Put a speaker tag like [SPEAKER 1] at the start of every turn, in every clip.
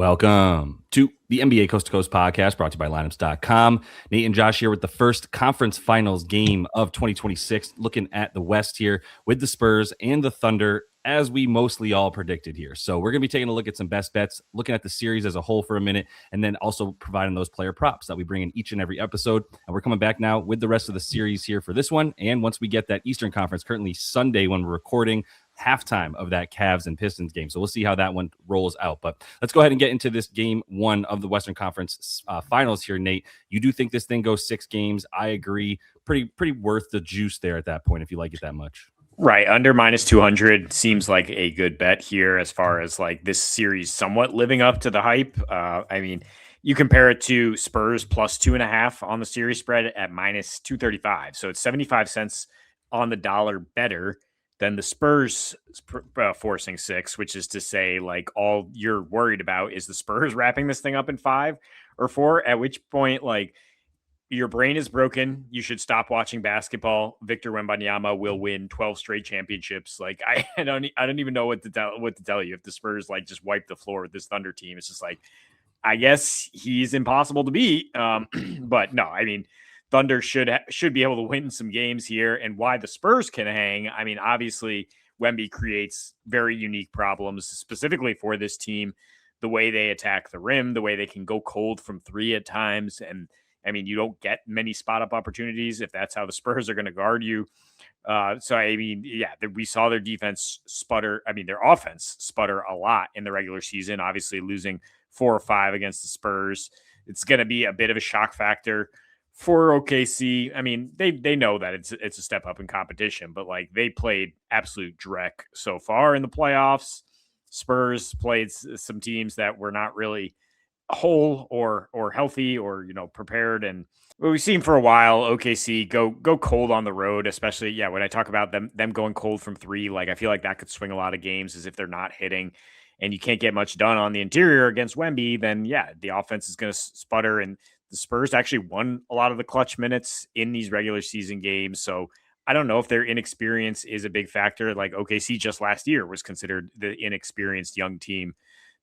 [SPEAKER 1] Welcome to the NBA Coast to Coast podcast brought to you by lineups.com. Nate and Josh here with the first conference finals game of 2026, looking at the West here with the Spurs and the Thunder, as we mostly all predicted here. So we're going to be taking a look at some best bets, looking at the series as a whole for a minute, and then also providing those player props that we bring in each and every episode. And we're coming back now with the rest of the series here for this one. And once we get that Eastern Conference, currently Sunday when we're recording, halftime of that Cavs and Pistons game. So we'll see how that one rolls out. But let's go ahead and get into this game one of the Western Conference finals here, Nate. You do think this thing goes 6 games. I agree. Pretty worth the juice there at that point if you like it that much.
[SPEAKER 2] Right. Under minus 200 seems like a good bet here as far as like this series somewhat living up to the hype. I mean, you compare it to Spurs plus 2.5 on the series spread at minus 235. So it's 75 cents on the dollar better than the Spurs forcing 6, which is to say, like, all you're worried about is the Spurs wrapping this thing up in 5 or 4, at which point, like, your brain is broken. You should stop watching basketball. Victor Wembanyama will win 12 straight championships. Like, I don't even know what to tell you. If the Spurs like just wipe the floor with this Thunder team, it's just like, I guess he's impossible to beat. But no, I mean, Thunder should be able to win some games here. And why the Spurs can hang, I mean, obviously Wemby creates very unique problems specifically for this team, the way they attack the rim, the way they can go cold from 3 at times. And I mean, you don't get many spot up opportunities if that's how the Spurs are going to guard you. So, I mean, yeah, we saw their defense sputter. I mean, their offense sputter a lot in the regular season, obviously losing 4 or 5 against the Spurs. It's going to be a bit of a shock factor for OKC. I mean, they know that it's a step up in competition, but like they played absolute dreck so far in the playoffs. Spurs played some teams that were not really whole or healthy or, you know, prepared. And we've seen for a while OKC go cold on the road, especially when I talk about them going cold from 3, like I feel like that could swing a lot of games as if they're not hitting and you can't get much done on the interior against Wemby, then the offense is going to sputter. And the Spurs actually won a lot of the clutch minutes in these regular season games. So I don't know if their inexperience is a big factor. Like OKC just last year was considered the inexperienced young team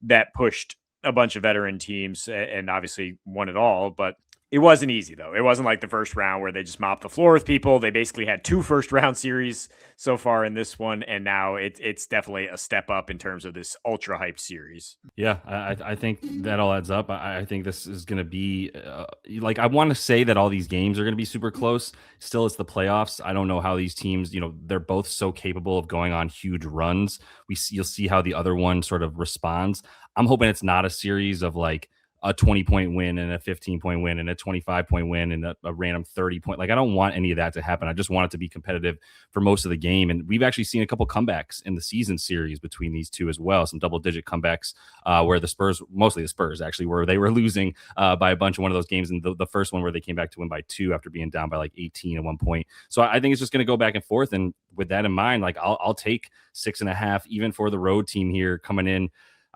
[SPEAKER 2] that pushed a bunch of veteran teams and obviously won it all. But it wasn't easy, though. It wasn't like the first round where they just mopped the floor with people. They basically had 2 first-round series so far in this one, and now it's definitely a step up in terms of this ultra-hyped series.
[SPEAKER 1] Yeah, I think that all adds up. I think this is going to be, I want to say that all these games are going to be super close. Still, it's the playoffs. I don't know how these teams, they're both so capable of going on huge runs. You'll see how the other one sort of responds. I'm hoping it's not a series of like a 20-point win and a 15-point win and a 25-point win and a random 30-point. Like, I don't want any of that to happen. I just want it to be competitive for most of the game. And we've actually seen a couple comebacks in the season series between these two as well. Some double-digit comebacks where the Spurs, mostly the Spurs actually, where they were losing by a bunch of one of those games. And the first one where they came back to win by 2 after being down by like 18 at one point. So I think it's just going to go back and forth. And with that in mind, like I'll take 6.5 even for the road team here coming in.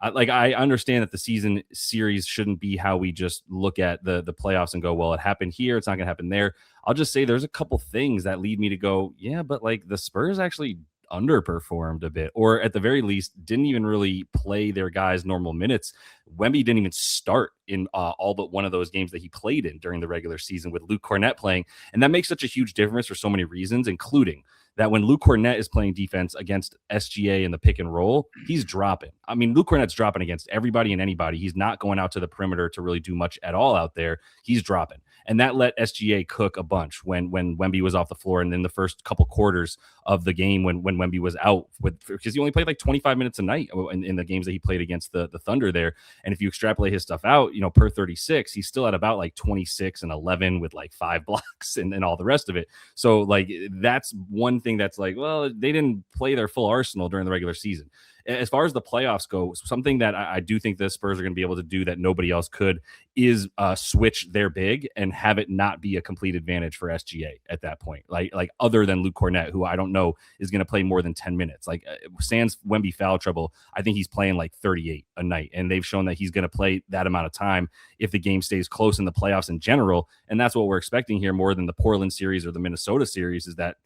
[SPEAKER 1] I understand that the season series shouldn't be how we just look at the playoffs and go, well, it happened here, it's not going to happen there. I'll just say there's a couple things that lead me to go, yeah, but like the Spurs actually underperformed a bit, or at the very least didn't even really play their guys normal minutes. Wemby didn't even start in all but one of those games that he played in during the regular season with Luke Cornett playing. And that makes such a huge difference for so many reasons, including that when Luke Cornett is playing defense against SGA in the pick and roll, he's dropping. I mean, Luke Cornett's dropping against everybody and anybody. He's not going out to the perimeter to really do much at all out there. He's dropping. And that let SGA cook a bunch when Wemby was off the floor. And then the first couple quarters of the game when Wemby was out, because he only played like 25 minutes a night in the games that he played against the Thunder there. And if you extrapolate his stuff out, per 36, he's still at about like 26 and 11 with like 5 blocks and all the rest of it. So like that's one thing that's like, well, they didn't play their full arsenal during the regular season. As far as the playoffs go, something that I do think the Spurs are going to be able to do that nobody else could is switch their big and have it not be a complete advantage for SGA at that point. Like other than Luke Cornett, who I don't know is going to play more than 10 minutes. Like sans Wemby foul trouble, I think he's playing like 38 a night, and they've shown that he's going to play that amount of time if the game stays close in the playoffs in general. And that's what we're expecting here more than the Portland series or the Minnesota series, is that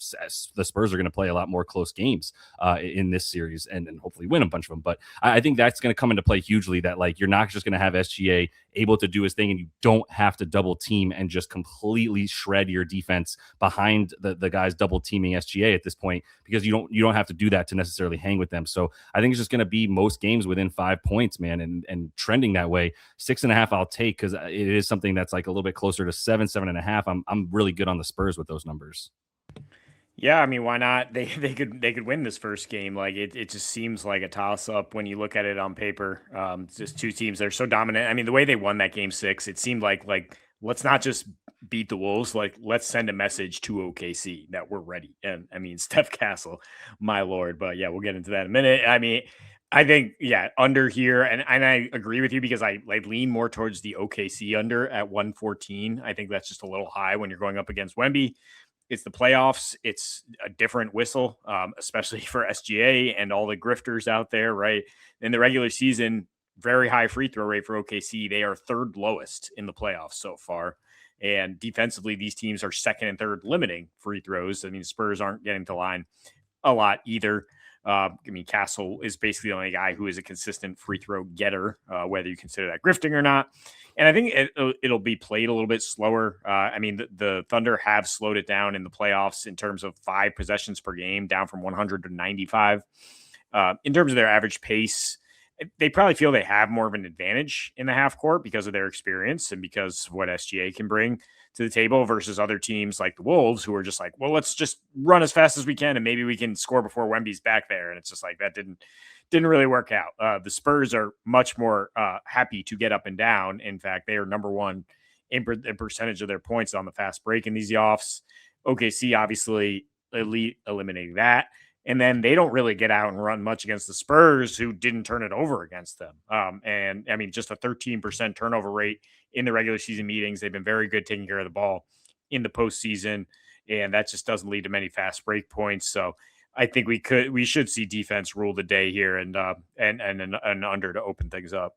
[SPEAKER 1] the Spurs are going to play a lot more close games in this series, and hopefully necessarily win a bunch of them. But I think that's going to come into play hugely, that like you're not just going to have SGA able to do his thing and you don't have to double team and just completely shred your defense behind the guys double teaming SGA at this point, because you don't have to do that to necessarily hang with them. So I think it's just going to be most games within 5 points, man, and trending that way. 6.5 I'll take, because it is something that's like a little bit closer to 7.5. I'm really good on the Spurs with those numbers.
[SPEAKER 2] Yeah, I mean, why not? They could win this first game. Like it just seems like a toss up when you look at it on paper. It's just two teams that are so dominant. I mean, the way they won that game 6, it seemed like let's not just beat the Wolves. Like let's send a message to OKC that we're ready. And I mean, Steph Castle, my lord. But yeah, we'll get into that in a minute. I mean, I think under here, and I agree with you because I lean more towards the OKC under at 114. I think that's just a little high when you're going up against Wemby. It's the playoffs. It's a different whistle, especially for SGA and all the grifters out there, right? In the regular season, very high free throw rate for OKC. They are third lowest in the playoffs so far. And defensively, these teams are second and third limiting free throws. I mean, Spurs aren't getting to line a lot either. I mean, Castle is basically the only guy who is a consistent free throw getter, whether you consider that grifting or not. And I think it'll be played a little bit slower. I mean, the Thunder have slowed it down in the playoffs in terms of 5 possessions per game, down from 100 to 95. In terms of their average pace, they probably feel they have more of an advantage in the half court because of their experience and because of what SGA can bring to the table versus other teams like the Wolves, who are just like, well, let's just run as fast as we can and maybe we can score before Wemby's back there. And it's just like that didn't really work out. The Spurs are much more happy to get up and down. In fact, they are number one in percentage of their points on the fast break in these offs. OKC obviously elite, eliminating that. And then they don't really get out and run much against the Spurs, who didn't turn it over against them. And I mean, just a 13% turnover rate in the regular season meetings. They've been very good taking care of the ball in the postseason, and that just doesn't lead to many fast break points. So I think we should see defense rule the day here and an under to open things up.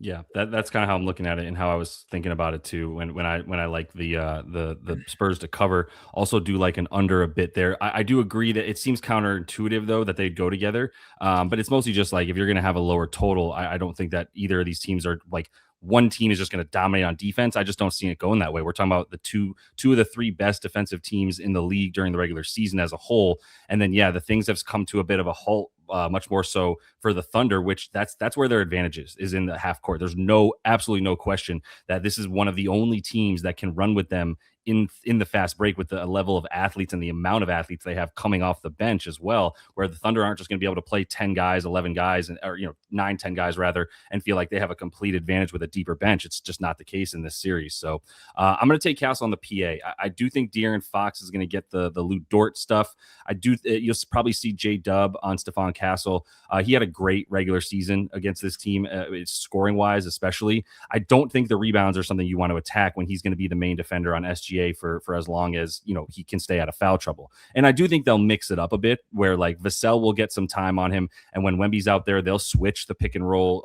[SPEAKER 1] Yeah, that's kind of how I'm looking at it and how I was thinking about it too. When I like the Spurs to cover, also do like an under a bit there. I do agree that it seems counterintuitive though that they'd go together, but it's mostly just like if you're going to have a lower total, I don't think that either of these teams are like one team is just going to dominate on defense. I just don't see it going that way. We're talking about the two of the 3 best defensive teams in the league during the regular season as a whole, and then the things have come to a bit of a halt. Much more so for the Thunder, which that's where their advantage is in the half court. There's absolutely no question that this is one of the only teams that can run with them in the fast break with the level of athletes and the amount of athletes they have coming off the bench as well, where the Thunder aren't just going to be able to play 10 guys, 11 guys, or 9, 10 guys rather, and feel like they have a complete advantage with a deeper bench. It's just not the case in this series. So I'm going to take Castle on the PA. I do think De'Aaron Fox is going to get the Lou Dort stuff. You'll probably see J-Dub on Stephon Castle. He had a great regular season against this team, scoring wise, especially. I don't think the rebounds are something you want to attack when he's going to be the main defender on SGA for as long as he can stay out of foul trouble. And I do think they'll mix it up a bit where like Vassell will get some time on him, and when Wemby's out there, they'll switch the pick and roll.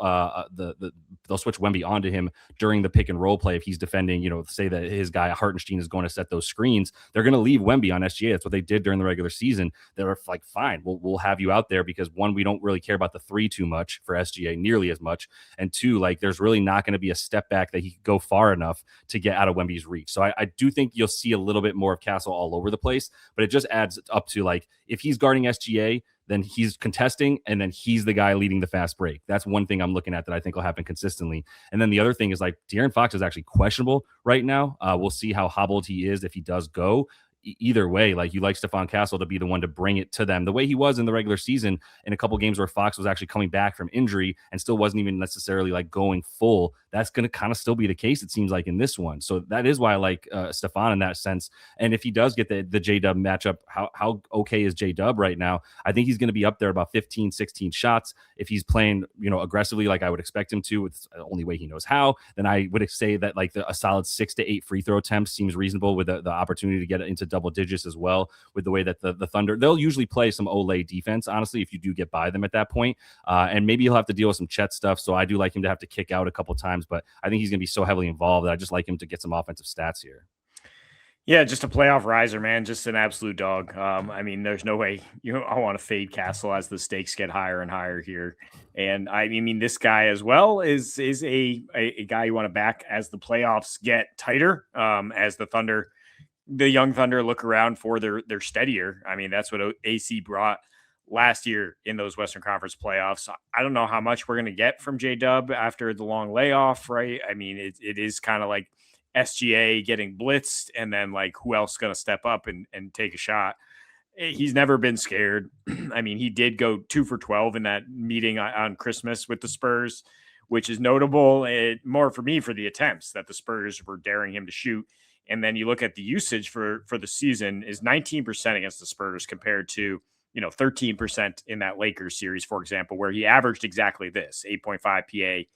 [SPEAKER 1] They'll switch Wemby onto him during the pick and roll play if he's defending. Say that his guy Hartenstein is going to set those screens, they're going to leave Wemby on SGA. That's what they did during the regular season. They're like, fine, we'll have you out there because 1, we don't really care about the 3 too much for SGA, nearly as much, and 2, like there's really not going to be a step back that he could go far enough to get out of Wemby's reach. So I do think you'll see a little bit more of Castle all over the place, but it just adds up to like if he's guarding SGA, then he's contesting, and then he's the guy leading the fast break. That's one thing I'm looking at that I think will happen consistently. And then the other thing is like De'Aaron Fox is actually questionable right now. We'll see how hobbled he is if he does go. Either way, like you like Stephon Castle to be the one to bring it to them the way he was in the regular season in a couple games where Fox was actually coming back from injury and still wasn't even necessarily like going full. That's going to kind of still be the case, it seems like, in this one. So that is why I like Stephon in that sense. And if he does get the J-Dub matchup, how okay is J-Dub right now? I think he's going to be up there about 15, 16 shots. If he's playing, aggressively like I would expect him to, it's the only way he knows how, then I would say that like a solid 6 to 8 free throw attempts seems reasonable with the opportunity to get into double digits as well, with the way that the Thunder, they'll usually play some Olay defense, honestly, if you do get by them at that point. And maybe he'll have to deal with some Chet stuff. So I do like him to have to kick out a couple times, but I think he's going to be so heavily involved that I just like him to get some offensive stats here.
[SPEAKER 2] Yeah, just a playoff riser, man. Just an absolute dog. I mean, there's no way I want to fade Castle as the stakes get higher and higher here. And I mean, this guy as well is a guy you want to back as the playoffs get tighter. As the young Thunder look around for their steadier. I mean, that's what AC brought last year in those Western Conference playoffs. I don't know how much we're going to get from J Dub after the long layoff, right? I mean, it is kind of like SGA getting blitzed, and then like who else going to step up and take a shot? He's never been scared. I mean, he did go 2 for 12 in that meeting on Christmas with the Spurs, which is notable. More for me for the attempts that the Spurs were daring him to shoot. And then you look at the usage for the season is 19% against the Spurs compared to 13% in that Lakers series, for example, where he averaged exactly this 8.5 PA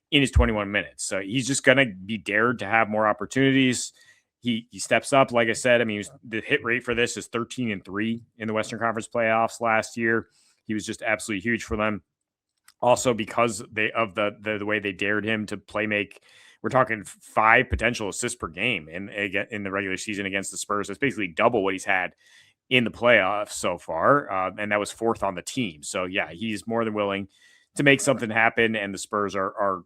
[SPEAKER 2] in his 21 minutes. So he's just going to be dared to have more opportunities. He steps up, like I said. I mean, the hit rate for this is 13-3 in the Western Conference playoffs last year. He was just absolutely huge for them. Also, because of the way they dared him to play make, we're talking 5 potential assists per game in the regular season against the Spurs. That's basically double what he's had in the playoffs so far, and that was 4th on the team. So yeah, he's more than willing to make something happen, and the Spurs are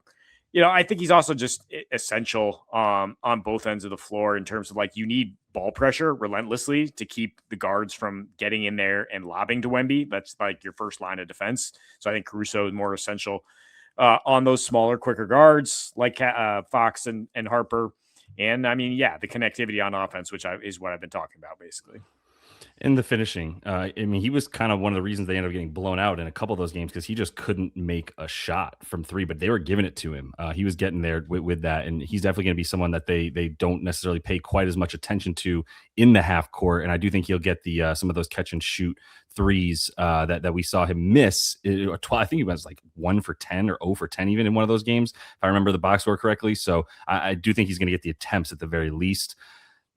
[SPEAKER 2] I think he's also just essential on both ends of the floor in terms of like you need ball pressure relentlessly to keep the guards from getting in there and lobbing to Wemby. That's like your first line of defense. So I think Caruso is more essential on those smaller, quicker guards like Fox and Harper. And I mean, yeah, the connectivity on offense, which is what I've been talking about basically.
[SPEAKER 1] In the finishing, I mean, he was kind of one of the reasons they ended up getting blown out in a couple of those games because he just couldn't make a shot from 3, but they were giving it to him. He was getting there with that, and he's definitely going to be someone that they don't necessarily pay quite as much attention to in the half court. And I do think he'll get the some of those catch and shoot threes that we saw him miss. I think he was like 1 for 10 or 0 for 10 even in one of those games, if I remember the box score correctly. So I do think he's going to get the attempts at the very least.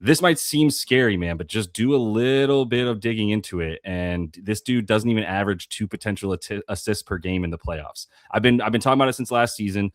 [SPEAKER 1] This might seem scary, man, but just do a little bit of digging into it. And this dude doesn't even average 2 potential assists per game in the playoffs. I've been talking about it since last season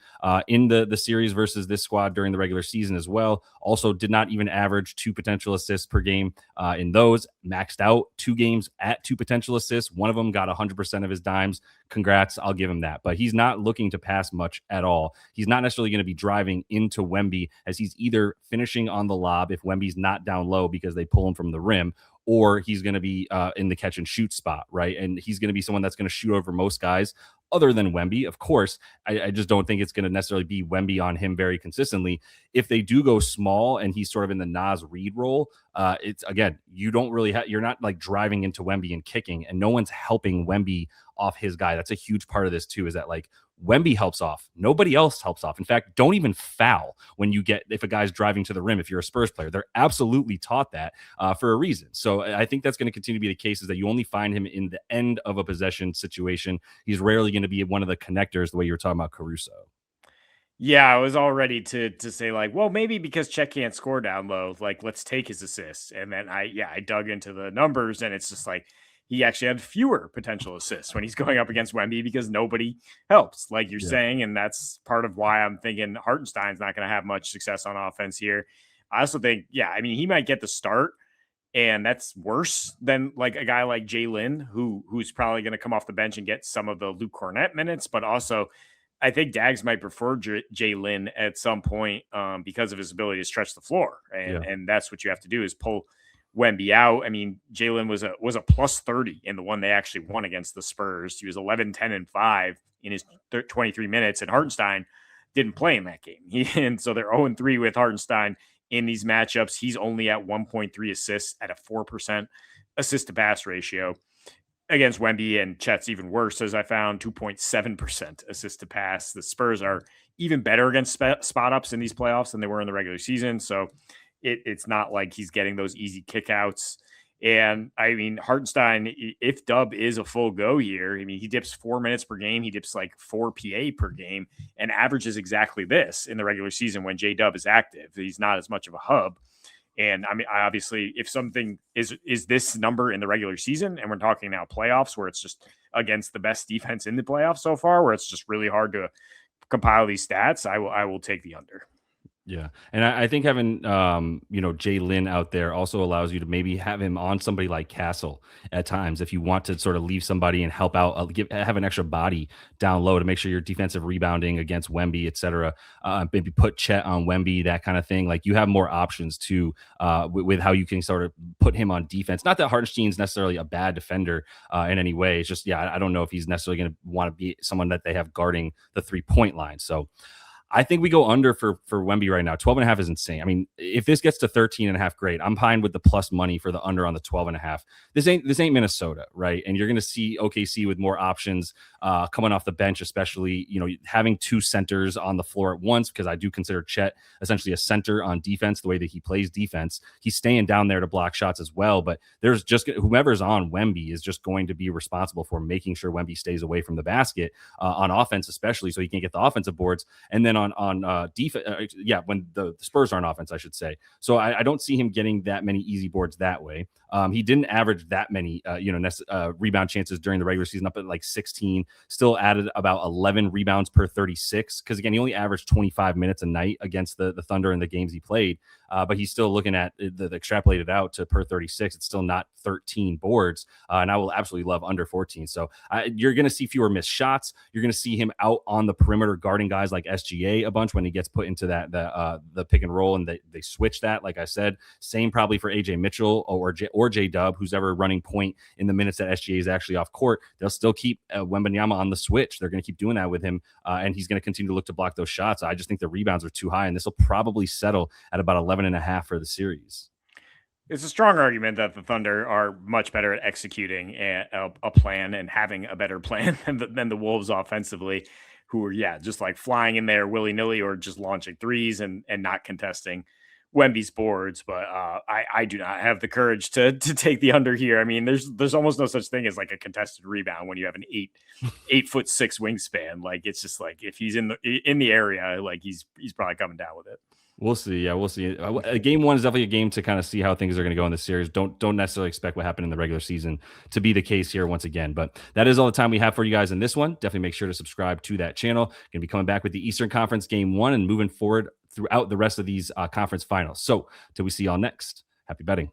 [SPEAKER 1] in the series versus this squad during the regular season as well. Also did not even average 2 potential assists per game in those. Maxed out 2 games at 2 potential assists. One of them got 100% of his dimes. Congrats, I'll give him that. But he's not looking to pass much at all. He's not necessarily going to be driving into Wemby as he's either finishing on the lob if Wemby's not down low because they pull him from the rim, or he's going to be in the catch and shoot spot, right? And he's going to be someone that's going to shoot over most guys other than Wemby. Of course, I just don't think it's going to necessarily be Wemby on him very consistently. If they do go small and he's sort of in the Nas Reed role, it's again, you don't really you're not like driving into Wemby and kicking, and no one's helping Wemby off his guy. That's a huge part of this too, is that like Wemby helps off. Nobody else helps off. In fact, don't even foul if a guy's driving to the rim. If you're a Spurs player, they're absolutely taught that for a reason. So I think that's going to continue to be the case, is that you only find him in the end of a possession situation. He's rarely going to be one of the connectors the way you were talking about Caruso.
[SPEAKER 2] Yeah, I was all ready to say like, well, maybe because Chet can't score down low, like let's take his assists. And then I dug into the numbers, and it's just like he actually had fewer potential assists when he's going up against Wemby because nobody helps, like you're saying. And that's part of why I'm thinking Hartenstein's not going to have much success on offense here. I also think, I mean, he might get the start, and that's worse than like a guy like Jalen, who's probably going to come off the bench and get some of the Luke Cornett minutes. But also, I think Dags might prefer Jalen at some point because of his ability to stretch the floor, and that's what you have to do is pull Wemby out. I mean, Jalen was a plus 30 in the one they actually won against the Spurs. He was 11, 10, and 5 in his 23 minutes, and Hartenstein didn't play in that game. And so they're 0-3 with Hartenstein in these matchups. He's only at 1.3 assists at a 4% assist to pass ratio. Against Wemby, and Chet's even worse, as I found, 2.7% assist to pass. The Spurs are even better against spot ups in these playoffs than they were in the regular season. So it's not like he's getting those easy kickouts. And I mean, Hartenstein, if Dub is a full go here, I mean, he dips 4 minutes per game. He dips like 4 PA per game and averages exactly this in the regular season when J Dub is active. He's not as much of a hub. And I mean, obviously, if something is this number in the regular season, and we're talking now playoffs, where it's just against the best defense in the playoffs so far, where it's just really hard to compile these stats, I will take the under.
[SPEAKER 1] Yeah. And I think having Jay Lynn out there also allows you to maybe have him on somebody like Castle at times if you want to sort of leave somebody and help out, have an extra body down low to make sure you're defensive rebounding against Wemby, et cetera. Maybe put Chet on Wemby, that kind of thing. Like you have more options too with how you can sort of put him on defense. Not that Hartenstein's necessarily a bad defender in any way. It's just, yeah, I don't know if he's necessarily going to want to be someone that they have guarding the 3-point line. So I think we go under for Wemby right now. 12.5 is insane. I mean, if this gets to 13.5, great. I'm fine with the plus money for the under on the 12.5. This ain't Minnesota, right? And you're going to see OKC with more options coming off the bench, especially, having two centers on the floor at once, because I do consider Chet essentially a center on defense, the way that he plays defense. He's staying down there to block shots as well, but there's just whomever's on Wemby is just going to be responsible for making sure Wemby stays away from the basket on offense, especially so he can get the offensive boards. And then on defense, when the Spurs are on offense, I should say. So I don't see him getting that many easy boards that way. He didn't average that many, rebound chances during the regular season, up at like 16. Still added about 11 rebounds per 36. Because again, he only averaged 25 minutes a night against the Thunder in the games he played. But he's still looking at the extrapolated out to per 36. It's still not 13 boards. And I will absolutely love under 14. So you're going to see fewer missed shots. You're going to see him out on the perimeter guarding guys like SGA a bunch when he gets put into the pick and roll, and they switch that. Like I said, same probably for AJ Mitchell or J Dub, who's ever running point in the minutes that SGA is actually off court. They'll still keep Wembanyama on the switch. They're going to keep doing that with him, and he's going to continue to look to block those shots. I just think the rebounds are too high, and this will probably settle at about 11.5 for the series.
[SPEAKER 2] It's a strong argument that the Thunder are much better at executing a plan and having a better plan than the Wolves offensively, who are, just like flying in there willy-nilly or just launching threes and not contesting Wemby's boards. But I do not have the courage to take the under here. I mean, there's almost no such thing as like a contested rebound when you have an 8'6" wingspan. Like, it's just like, if he's in the area, like he's probably coming down with it.
[SPEAKER 1] We'll see. Yeah, we'll see. Game one is definitely a game to kind of see how things are going to go in the series. Don't necessarily expect what happened in the regular season to be the case here once again. But that is all the time we have for you guys in this one. Definitely make sure to subscribe to that channel. Going to be coming back with the Eastern Conference game one and moving forward throughout the rest of these conference finals. So till we see y'all next, happy betting.